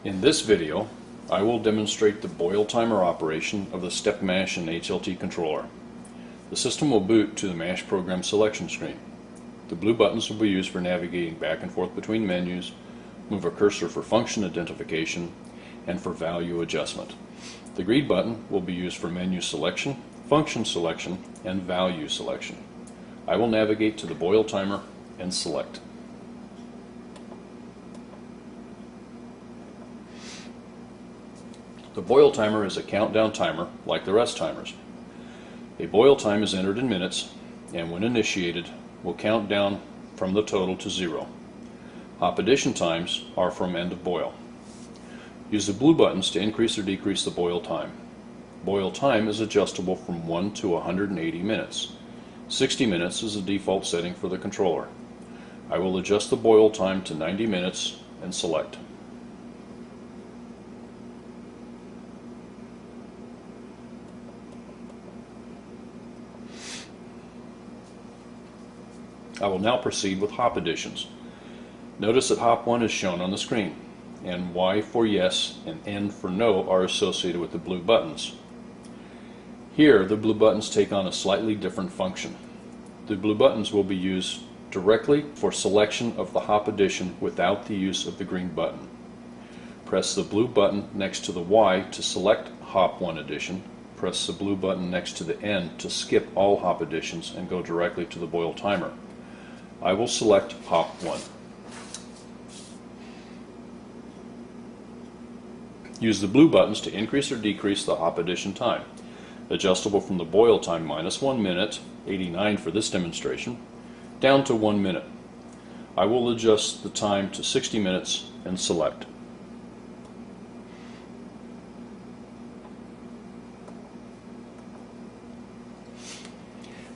In this video, I will demonstrate the boil timer operation of the Step Mash and HLT controller. The system will boot to the Mash program selection screen. The blue buttons will be used for navigating back and forth between menus, move a cursor for function identification, and for value adjustment. The green button will be used for menu selection, function selection, and value selection. I will navigate to the boil timer and select. The boil timer is a countdown timer like the rest timers. A boil time is entered in minutes, and when initiated, will count down from the total to 0. Hop addition times are from end of boil. Use the blue buttons to increase or decrease the boil time. Boil time is adjustable from 1 to 180 minutes. 60 minutes is the default setting for the controller. I will adjust the boil time to 90 minutes and select. I will now proceed with hop additions. Notice that hop 1 is shown on the screen, and Y for yes and N for no are associated with the blue buttons. Here, the blue buttons take on a slightly different function. The blue buttons will be used directly for selection of the hop addition without the use of the green button. Press the blue button next to the Y to select hop 1 addition. Press the blue button next to the N to skip all hop additions and go directly to the boil timer. I will select hop 1. Use the blue buttons to increase or decrease the hop addition time, adjustable from the boil time minus 1 minute, 89 for this demonstration, down to 1 minute. I will adjust the time to 60 minutes and select.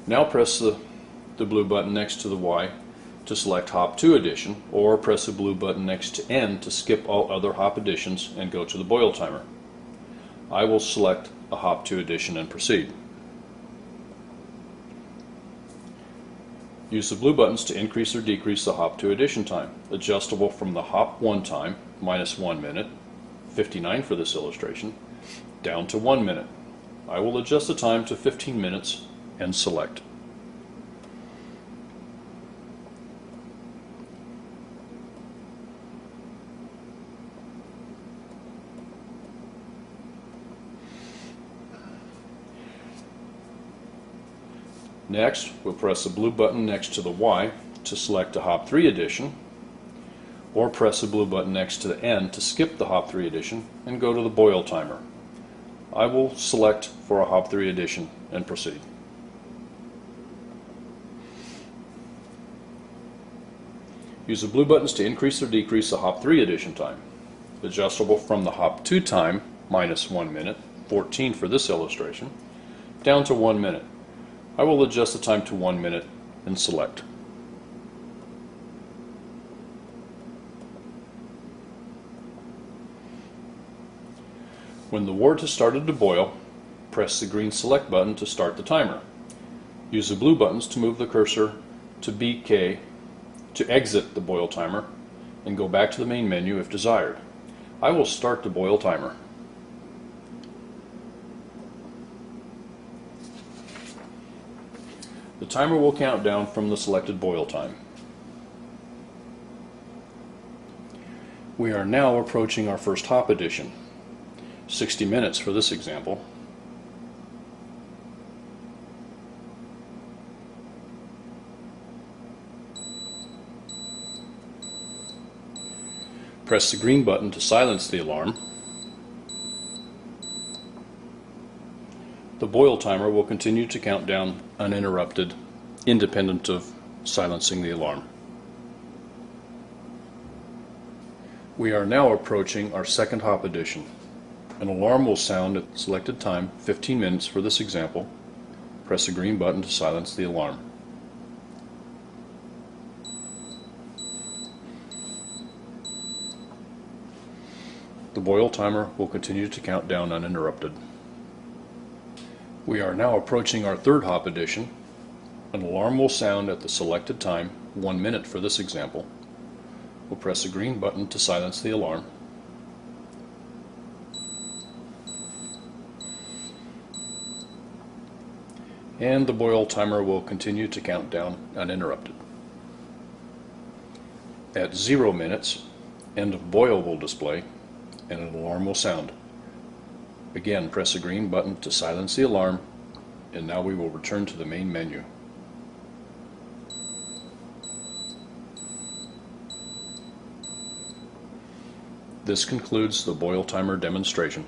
Now press the blue button next to the Y to select hop 2 addition, or press the blue button next to N to skip all other hop additions and go to the boil timer. I will select a hop 2 addition and proceed. Use the blue buttons to increase or decrease the hop 2 addition time, adjustable from the hop 1 time, minus 1 minute, 59 for this illustration, down to 1 minute. I will adjust the time to 15 minutes and select. Next, we'll press the blue button next to the Y to select a hop 3 addition, or press the blue button next to the N to skip the hop 3 addition and go to the boil timer. I will select for a hop 3 addition and proceed. Use the blue buttons to increase or decrease the hop 3 addition time, adjustable from the hop 2 time, minus 1 minute, 14 for this illustration, down to 1 minute. I will adjust the time to 1 minute and select. When the wort has started to boil, press the green select button to start the timer. Use the blue buttons to move the cursor to BK to exit the boil timer and go back to the main menu if desired. I will start the boil timer. The timer will count down from the selected boil time. We are now approaching our first hop addition, 60 minutes for this example. Press the green button to silence the alarm. The boil timer will continue to count down uninterrupted, independent of silencing the alarm. We are now approaching our second hop addition. An alarm will sound at the selected time, 15 minutes for this example. Press the green button to silence the alarm. The boil timer will continue to count down uninterrupted. We are now approaching our third hop addition. An alarm will sound at the selected time, 1 minute for this example. We'll press the green button to silence the alarm. and the boil timer will continue to count down uninterrupted. At 0 minutes, end of boil will display and an alarm will sound. Again, press the green button to silence the alarm, and now we will return to the main menu. This concludes the boil timer demonstration.